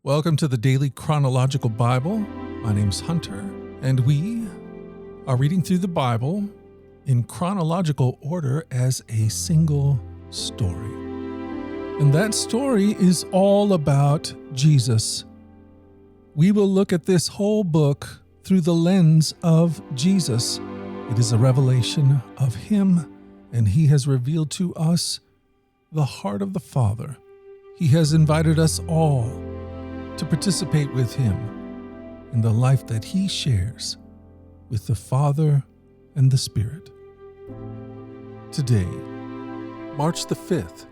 Welcome to the Daily Chronological Bible. My name's Hunter, and we are reading through the Bible in chronological order as a single story. And that story is all about Jesus. We will look at this whole book through the lens of Jesus. It is a revelation of Him, and He has revealed to us the heart of the Father. He has invited us all to participate with Him in the life that He shares with the Father and the Spirit. Today, March the 5th,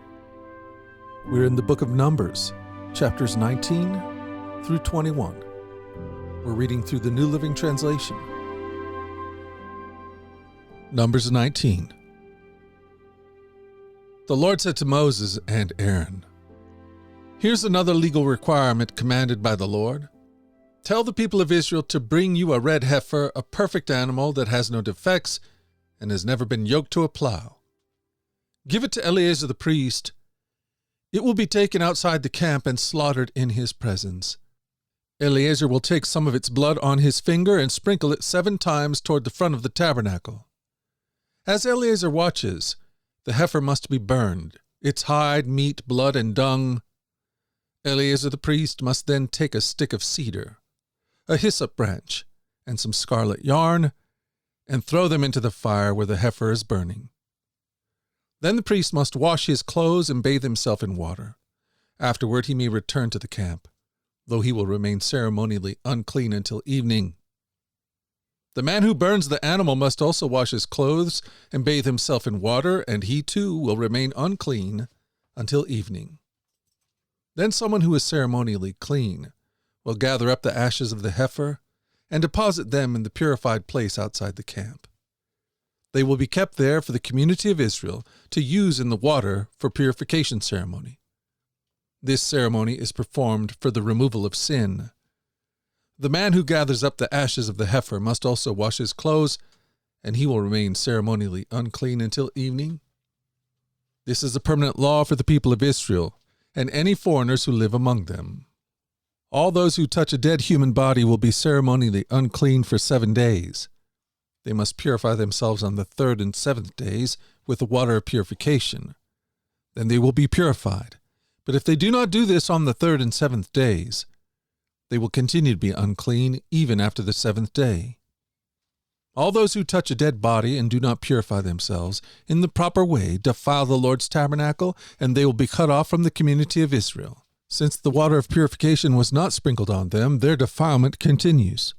we're in the book of Numbers, chapters 19 through 21. We're reading through the New Living Translation. Numbers 19. The Lord said to Moses and Aaron, "Here's another legal requirement commanded by the Lord. Tell the people of Israel to bring you a red heifer, a perfect animal that has no defects and has never been yoked to a plow. Give it to Eleazar the priest. It will be taken outside the camp and slaughtered in his presence. Eleazar will take some of its blood on his finger and sprinkle it 7 times toward the front of the tabernacle. As Eleazar watches, the heifer must be burned, its hide, meat, blood, and dung. Eleazar the priest must then take a stick of cedar, a hyssop branch, and some scarlet yarn, and throw them into the fire where the heifer is burning. Then the priest must wash his clothes and bathe himself in water. Afterward he may return to the camp, though he will remain ceremonially unclean until evening. The man who burns the animal must also wash his clothes and bathe himself in water, and he too will remain unclean until evening. Then someone who is ceremonially clean will gather up the ashes of the heifer and deposit them in the purified place outside the camp. They will be kept there for the community of Israel to use in the water for purification ceremony. This ceremony is performed for the removal of sin. The man who gathers up the ashes of the heifer must also wash his clothes, and he will remain ceremonially unclean until evening. This is a permanent law for the people of Israel and any foreigners who live among them. All those who touch a dead human body will be ceremonially unclean for 7 days. They must purify themselves on the 3rd and 7th days with the water of purification. Then they will be purified. But if they do not do this on the 3rd and 7th days, they will continue to be unclean even after the 7th day. All those who touch a dead body and do not purify themselves in the proper way defile the Lord's tabernacle, and they will be cut off from the community of Israel. Since the water of purification was not sprinkled on them, their defilement continues.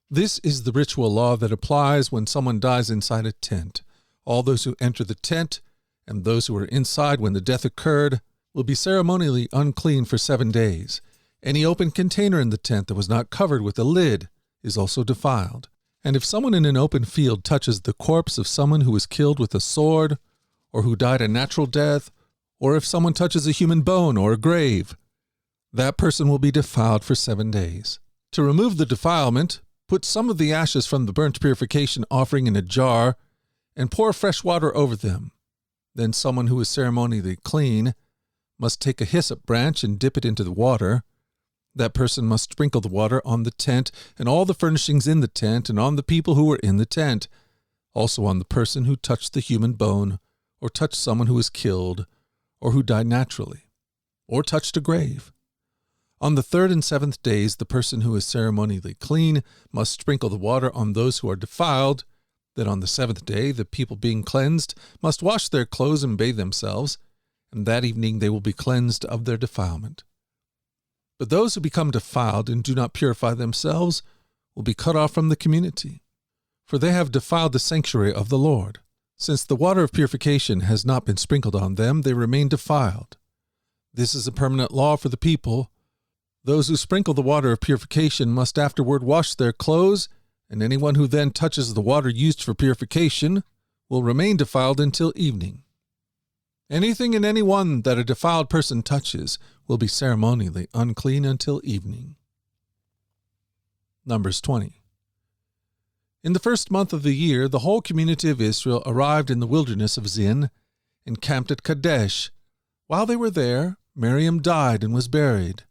This is the ritual law that applies when someone dies inside a tent. All those who enter the tent and those who were inside when the death occurred will be ceremonially unclean for 7 days. Any open container in the tent that was not covered with a lid is also defiled. And if someone in an open field touches the corpse of someone who was killed with a sword, or who died a natural death, or if someone touches a human bone or a grave, that person will be defiled for 7 days. To remove the defilement, put some of the ashes from the burnt purification offering in a jar and pour fresh water over them. Then someone who is ceremonially clean must take a hyssop branch and dip it into the water. That person must sprinkle the water on the tent and all the furnishings in the tent and on the people who were in the tent, also on the person who touched the human bone, or touched someone who was killed, or who died naturally, or touched a grave. On the 3rd and 7th days, the person who is ceremonially clean must sprinkle the water on those who are defiled. Then on the 7th day, the people being cleansed must wash their clothes and bathe themselves, and that evening they will be cleansed of their defilement. But those who become defiled and do not purify themselves will be cut off from the community, for they have defiled the sanctuary of the Lord. Since the water of purification has not been sprinkled on them, they remain defiled. This is a permanent law for the people. Those who sprinkle the water of purification must afterward wash their clothes, and anyone who then touches the water used for purification will remain defiled until evening. Anything and anyone that a defiled person touches will be ceremonially unclean until evening. Numbers 20. In the 1st month of the year, the whole community of Israel arrived in the wilderness of Zin and camped at Kadesh. While they were there, Miriam died and was buried.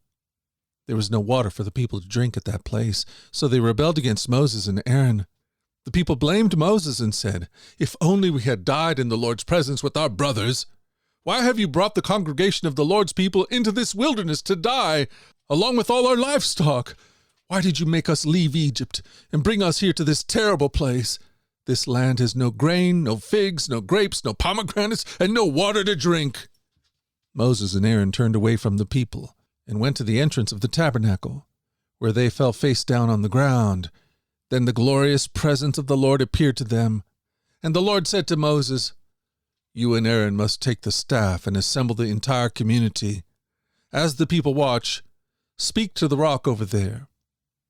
There was no water for the people to drink at that place, so they rebelled against Moses and Aaron. The people blamed Moses and said, "If only we had died in the Lord's presence with our brothers. Why have you brought the congregation of the Lord's people into this wilderness to die, along with all our livestock? Why did you make us leave Egypt and bring us here to this terrible place? This land has no grain, no figs, no grapes, no pomegranates, and no water to drink." Moses and Aaron turned away from the people and went to the entrance of the tabernacle, where they fell face down on the ground. Then the glorious presence of the Lord appeared to them. And the Lord said to Moses, "You and Aaron must take the staff and assemble the entire community. As the people watch, speak to the rock over there,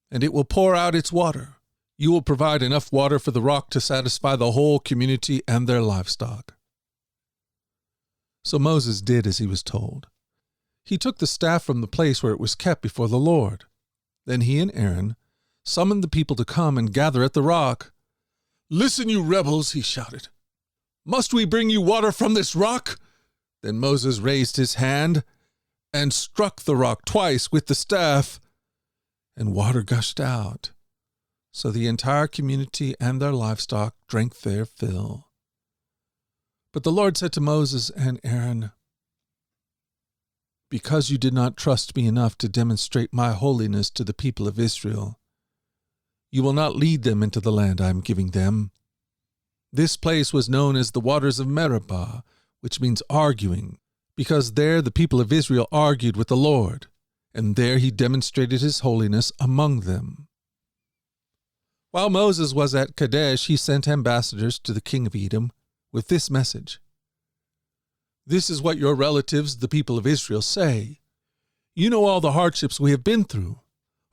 and it will pour out its water. You will provide enough water for the rock to satisfy the whole community and their livestock." So Moses did as he was told. He took the staff from the place where it was kept before the Lord. Then he and Aaron summoned the people to come and gather at the rock. "Listen, you rebels," he shouted. "Must we bring you water from this rock?" Then Moses raised his hand and struck the rock twice with the staff, and water gushed out. So the entire community and their livestock drank their fill. But the Lord said to Moses and Aaron, "Because you did not trust me enough to demonstrate my holiness to the people of Israel, you will not lead them into the land I am giving them." This place was known as the waters of Meribah, which means arguing, because there the people of Israel argued with the Lord, and there he demonstrated his holiness among them. While Moses was at Kadesh, he sent ambassadors to the king of Edom with this message: "This is what your relatives, the people of Israel, say. You know all the hardships we have been through.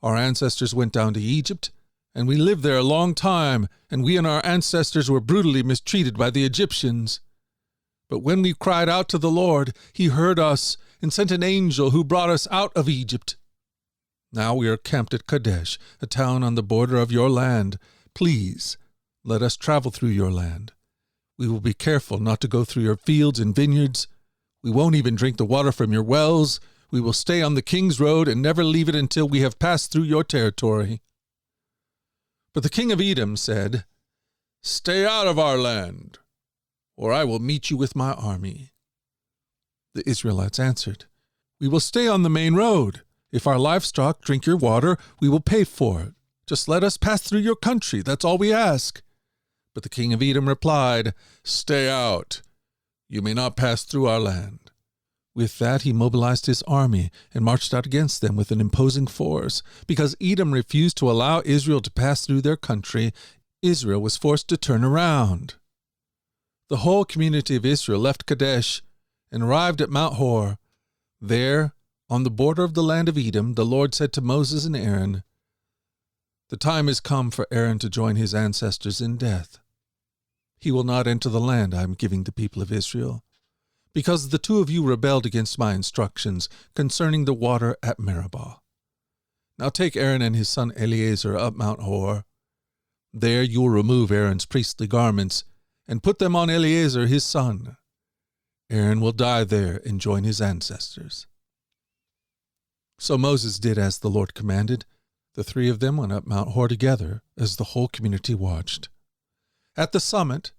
Our ancestors went down to Egypt, and we lived there a long time, and we and our ancestors were brutally mistreated by the Egyptians. But when we cried out to the Lord, he heard us and sent an angel who brought us out of Egypt. Now we are camped at Kadesh, a town on the border of your land. Please, let us travel through your land. We will be careful not to go through your fields and vineyards. We won't even drink the water from your wells. We will stay on the king's road and never leave it until we have passed through your territory." But the king of Edom said, "Stay out of our land, or I will meet you with my army." The Israelites answered, "We will stay on the main road. If our livestock drink your water, we will pay for it. Just let us pass through your country. That's all we ask." But the king of Edom replied, "Stay out. You may not pass through our land." With that, he mobilized his army and marched out against them with an imposing force. Because Edom refused to allow Israel to pass through their country, Israel was forced to turn around. The whole community of Israel left Kadesh and arrived at Mount Hor. There, on the border of the land of Edom, the Lord said to Moses and Aaron, "The time has come for Aaron to join his ancestors in death. He will not enter the land I am giving the people of Israel, because the two of you rebelled against my instructions concerning the water at Meribah. Now take Aaron and his son Eleazar up Mount Hor. There you will remove Aaron's priestly garments and put them on Eleazar his son. Aaron will die there and join his ancestors." So Moses did as the Lord commanded. The three of them went up Mount Hor together as the whole community watched. At the summit,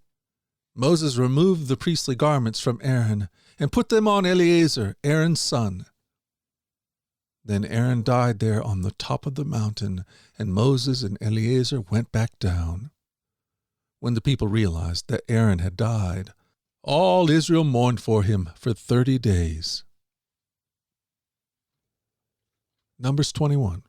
Moses removed the priestly garments from Aaron and put them on Eleazar, Aaron's son. Then Aaron died there on the top of the mountain, and Moses and Eleazar went back down. When the people realized that Aaron had died, all Israel mourned for him for 30 days. Numbers 21.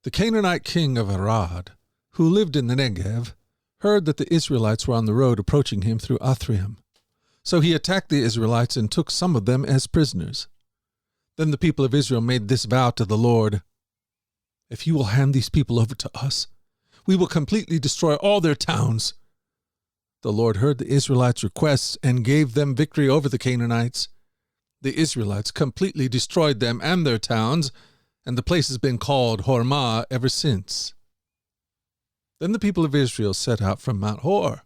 The Canaanite king of Arad, who lived in the Negev, heard that the Israelites were on the road approaching him through Athraim. So he attacked the Israelites and took some of them as prisoners. Then the people of Israel made this vow to the Lord: "If you will hand these people over to us, we will completely destroy all their towns." The Lord heard the Israelites' requests and gave them victory over the Canaanites. The Israelites completely destroyed them and their towns, and the place has been called Hormah ever since. Then the people of Israel set out from Mount Hor,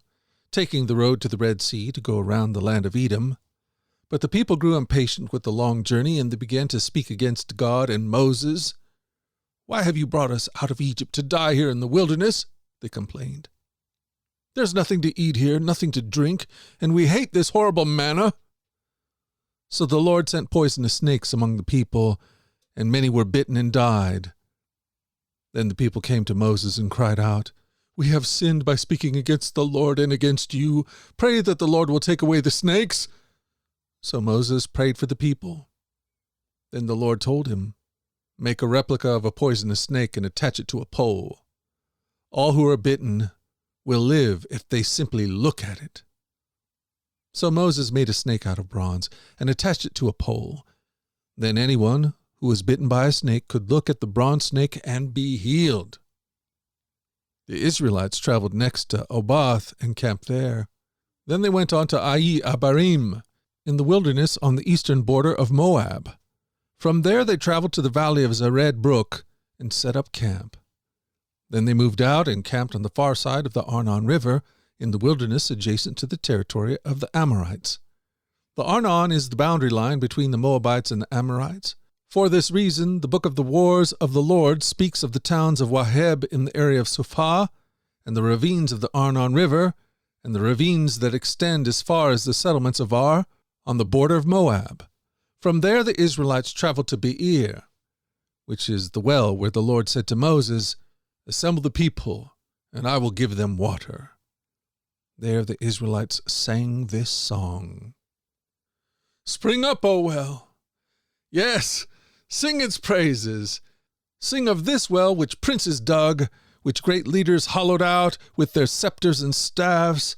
taking the road to the Red Sea to go around the land of Edom. But the people grew impatient with the long journey, and they began to speak against God and Moses. "Why have you brought us out of Egypt to die here in the wilderness?" they complained. "There's nothing to eat here, nothing to drink, and we hate this horrible manna." So the Lord sent poisonous snakes among the people, and many were bitten and died. Then the people came to Moses and cried out, "We have sinned by speaking against the Lord and against you. Pray that the Lord will take away the snakes." So Moses prayed for the people. Then the Lord told him, "Make a replica of a poisonous snake and attach it to a pole. All who are bitten will live if they simply look at it." So Moses made a snake out of bronze and attached it to a pole. Then anyone who was bitten by a snake could look at the bronze snake and be healed. The Israelites traveled next to Oboth and camped there. Then they went on to Ai Abarim, in the wilderness on the eastern border of Moab. From there they traveled to the valley of Zered Brook and set up camp. Then they moved out and camped on the far side of the Arnon River in the wilderness adjacent to the territory of the Amorites. The Arnon is the boundary line between the Moabites and the Amorites. For this reason, the book of the Wars of the Lord speaks of the towns of Waheb in the area of Suphah, and the ravines of the Arnon River, and the ravines that extend as far as the settlements of Ar, on the border of Moab. From there the Israelites traveled to Beer, which is the well where the Lord said to Moses, "Assemble the people, and I will give them water." There the Israelites sang this song. "Spring up, O well! Yes, sing its praises. Sing of this well which princes dug, which great leaders hollowed out with their scepters and staffs."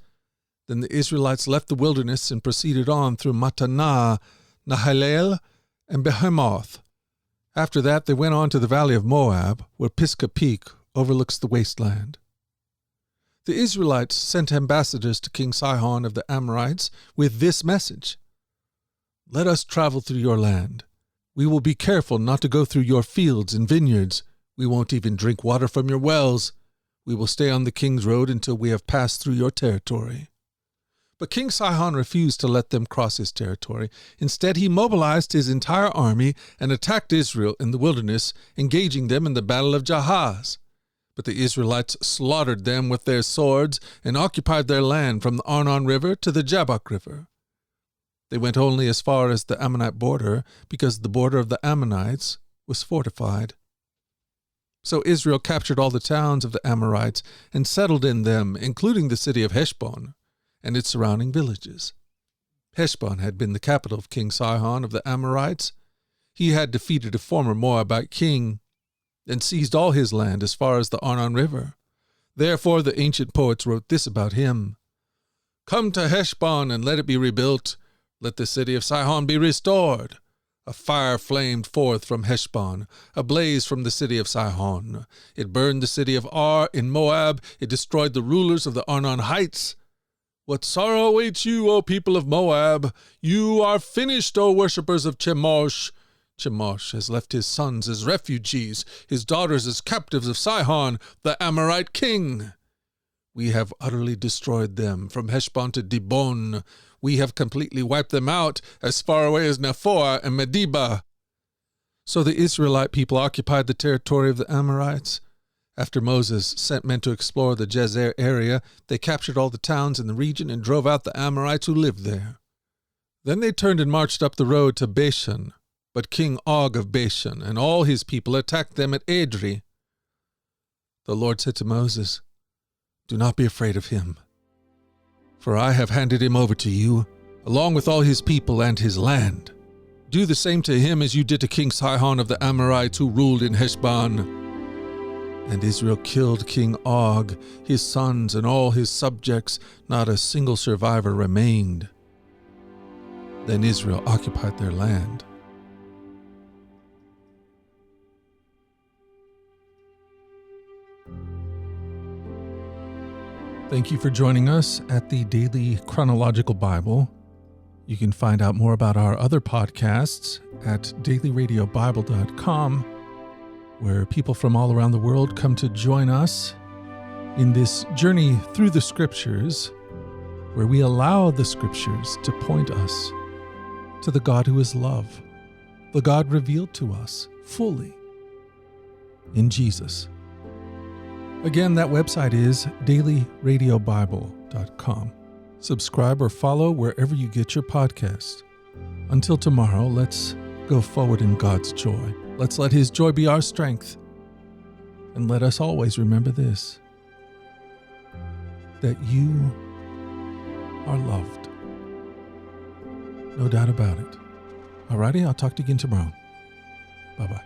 Then the Israelites left the wilderness and proceeded on through Mattanah, Nahalel, and Behemoth. After that they went on to the valley of Moab, where Pisgah Peak overlooks the wasteland. The Israelites sent ambassadors to King Sihon of the Amorites with this message: "Let us travel through your land. We will be careful not to go through your fields and vineyards. We won't even drink water from your wells. We will stay on the king's road until we have passed through your territory." But King Sihon refused to let them cross his territory. Instead, he mobilized his entire army and attacked Israel in the wilderness, engaging them in the battle of Jahaz. But the Israelites slaughtered them with their swords and occupied their land from the Arnon River to the Jabbok River. They went only as far as the Ammonite border, because the border of the Ammonites was fortified. So Israel captured all the towns of the Amorites and settled in them, including the city of Heshbon and its surrounding villages. Heshbon had been the capital of King Sihon of the Amorites. He had defeated a former Moabite king and seized all his land as far as the Arnon River. Therefore the ancient poets wrote this about him: "Come to Heshbon and let it be rebuilt. Let the city of Sihon be restored. A fire flamed forth from Heshbon, a blaze from the city of Sihon. It burned the city of Ar in Moab. It destroyed the rulers of the Arnon heights. What sorrow awaits you, O people of Moab! You are finished, O worshippers of Chemosh! Chemosh has left his sons as refugees, his daughters as captives of Sihon, the Amorite king. We have utterly destroyed them from Heshbon to Dibon. We have completely wiped them out as far away as Nephoah and Medeba." So the Israelite people occupied the territory of the Amorites. After Moses sent men to explore the Gezer area, they captured all the towns in the region and drove out the Amorites who lived there. Then they turned and marched up the road to Bashan, but King Og of Bashan and all his people attacked them at Edrei. The Lord said to Moses, "Do not be afraid of him, for I have handed him over to you, along with all his people and his land. Do the same to him as you did to King Sihon of the Amorites who ruled in Heshbon." And Israel killed King Og, his sons, and all his subjects. Not a single survivor remained. Then Israel occupied their land. Thank you for joining us at the Daily Chronological Bible. You can find out more about our other podcasts at dailyradiobible.com, where people from all around the world come to join us in this journey through the Scriptures, where we allow the Scriptures to point us to the God who is love, the God revealed to us fully in Jesus. Again, that website is dailyradiobible.com. Subscribe or follow wherever you get your podcasts. Until tomorrow, let's go forward in God's joy. Let's let His joy be our strength. And let us always remember this, that you are loved. No doubt about it. Alrighty, I'll talk to you again tomorrow. Bye-bye.